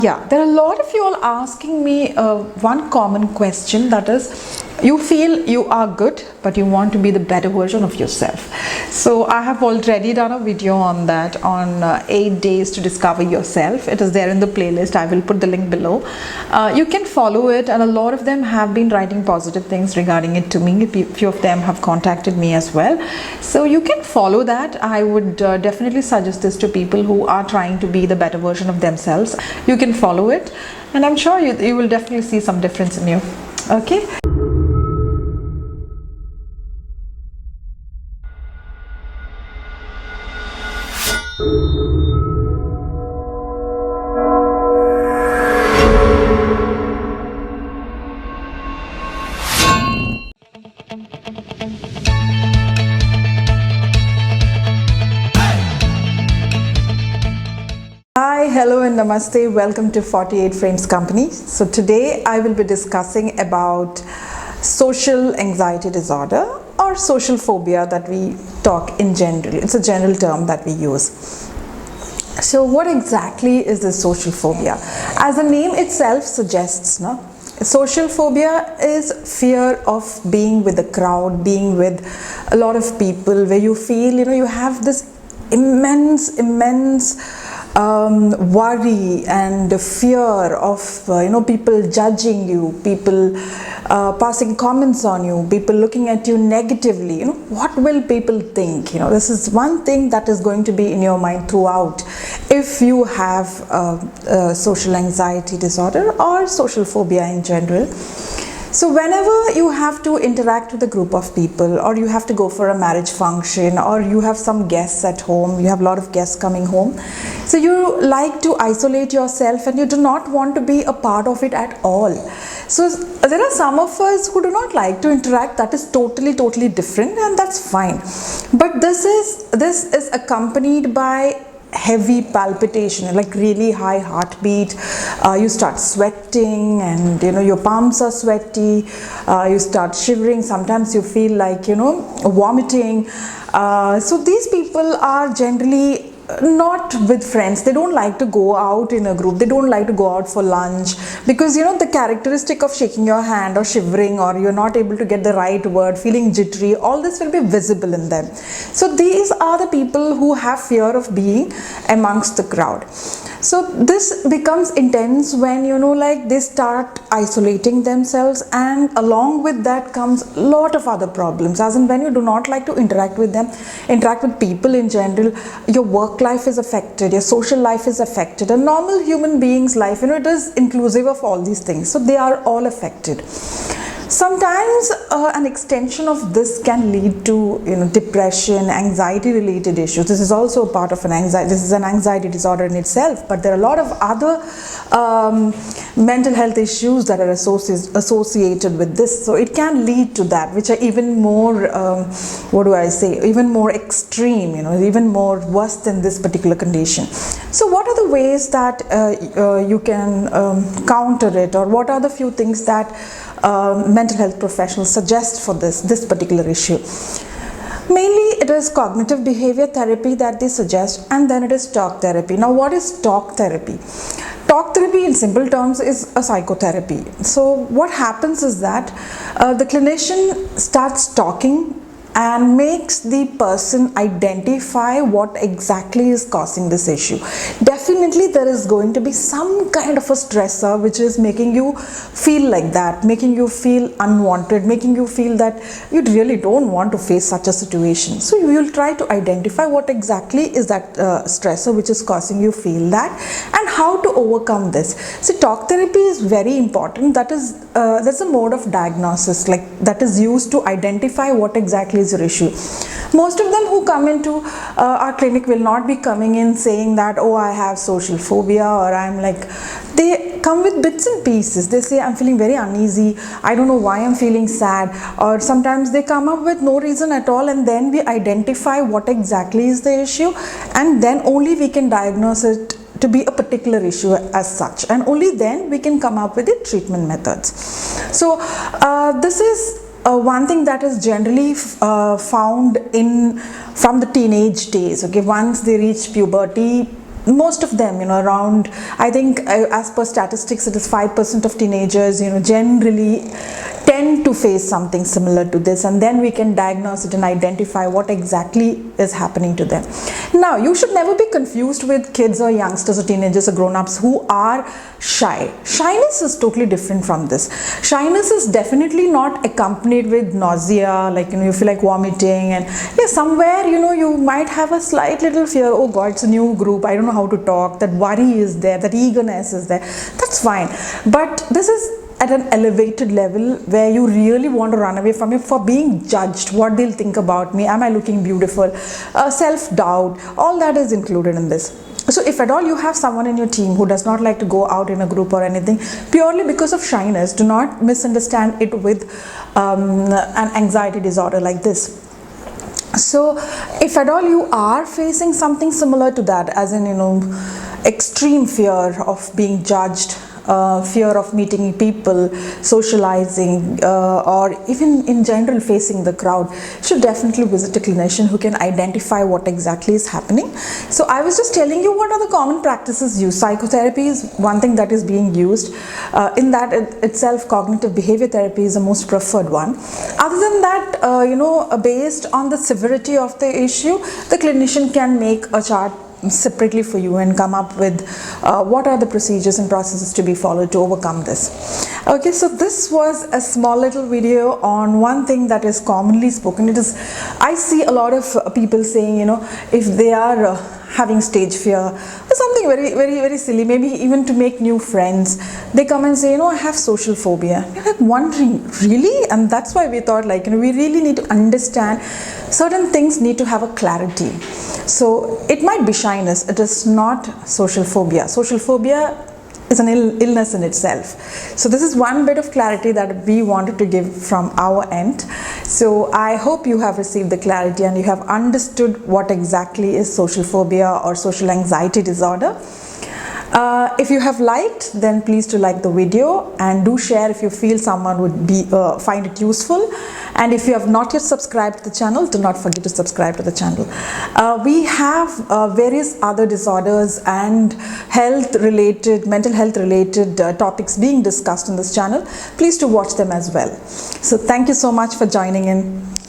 Yeah, there are a lot of you all asking me one common question, that is, you feel you are good, but you want to be the better version of yourself. So I have already done a video on that, on 8 days to discover yourself. It is there in the playlist. I will put the link below. You can follow it, and a lot of them have been writing positive things regarding it to me. A few of them have contacted me as well. So you can follow that. I would definitely suggest this to people who are trying to be the better version of themselves. You can follow it, and I'm sure you will definitely see some difference in you. Okay. Hi, hello and namaste. Welcome to 48 Frames Company. So today I will be discussing about social anxiety disorder or social phobia that we talk in general. It's a general term that we use. So what exactly is this social phobia? As the name itself suggests, no? Social phobia is fear of being with a crowd, being with a lot of people, where you feel, you have this immense worry and fear of people judging you, people passing comments on you, people looking at you negatively. What will people think? This is one thing that is going to be in your mind throughout if you have social anxiety disorder or social phobia in general. So whenever you have to interact with a group of people, or you have to go for a marriage function, or you have some guests at home, you have a lot of guests coming home, so you like to isolate yourself and you do not want to be a part of it at all. So there are some of us who do not like to interact. That is totally different, and that's fine. But this is accompanied by heavy palpitation, like really high heartbeat. You start sweating, and your palms are sweaty. You start shivering. Sometimes you feel like vomiting. So these people are generally not with friends. They don't like to go out in a group. They don't like to go out for lunch, because the characteristic of shaking your hand or shivering, or you're not able to get the right word, feeling jittery, all this will be visible in them. So these are the people who have fear of being amongst the crowd. So this becomes intense when they start isolating themselves, and along with that comes a lot of other problems, as in when you do not like to interact with people in general, your work life is affected, your social life is affected. A normal human being's life, it is inclusive of all these things, so they are all affected. Sometimes an extension of this can lead to depression, anxiety related issues. This is also a part of an anxiety. This is an anxiety disorder in itself, but there are a lot of other mental health issues that are associated with this. So it can lead to that, which are even more even more extreme, even more worse than this particular condition. So what are the ways that you can counter it, or what are the few things that mental health professionals suggest for this particular issue? Mainly it is cognitive behavior therapy that they suggest, and then it is talk therapy. Now what is talk therapy? Talk therapy in simple terms is a psychotherapy. So what happens is that the clinician starts talking and makes the person identify what exactly is causing this issue. Definitely there is going to be some kind of a stressor which is making you feel like that, making you feel unwanted, making you feel that you really don't want to face such a situation. So you will try to identify what exactly is that stressor which is causing you feel that, and how to overcome this. So talk therapy is very important. That's a mode of diagnosis, like that is used to identify what exactly is your issue. Most of them who come into our clinic will not be coming in saying that, oh, I have social phobia, or they come with bits and pieces. They say, I'm feeling very uneasy, I don't know why I'm feeling sad, or sometimes they come up with no reason at all, and then we identify what exactly is the issue, and then only we can diagnose it to be a particular issue as such, and only then we can come up with the treatment methods. So this is one thing that is generally found from the teenage days. Okay, once they reach puberty, most of them, around, I think, as per statistics, it is 5% of teenagers, generally tend to face something similar to this, and then we can diagnose it and identify what exactly is happening to them. Now, you should never be confused with kids or youngsters or teenagers or grown-ups who are shy. Shyness is totally different from this. Shyness is definitely not accompanied with nausea, like, you feel like vomiting, and somewhere, you might have a slight little fear. Oh God, it's a new group, I don't know how to talk. That worry is there, that eagerness is there. That's fine. But this is at an elevated level where you really want to run away from it for being judged, what they'll think about me, am I looking beautiful, self-doubt, all that is included in this. So if at all you have someone in your team who does not like to go out in a group or anything purely because of shyness, do not misunderstand it with an anxiety disorder like this. So if at all you are facing something similar to that, as in, extreme fear of being judged, fear of meeting people, socializing, or even in general facing the crowd, should definitely visit a clinician who can identify what exactly is happening. So I was just telling you what are the common practices used. Psychotherapy is one thing that is being used. In that itself, cognitive behavior therapy is the most preferred one. Other than that, based on the severity of the issue, the clinician can make a chart separately for you and come up with what are the procedures and processes to be followed to overcome this. Okay, so this was a small little video on one thing that is commonly spoken. I see a lot of people saying, if they are having stage fear or something very, very, very silly, maybe even to make new friends, they come and say, I have social phobia. You're like wondering, really? And that's why we thought, like, we really need to understand certain things need to have a clarity. So it might be shyness, it is not social phobia. Social phobia is an illness in itself. So this is one bit of clarity that we wanted to give from our end. So I hope you have received the clarity and you have understood what exactly is social phobia or social anxiety disorder. If you have liked, then please do like the video and do share if you feel someone would find it useful. And if you have not yet subscribed to the channel, do not forget to subscribe to the channel. We have various other disorders and mental health related topics being discussed in this channel. Please do watch them as well. So thank you so much for joining in.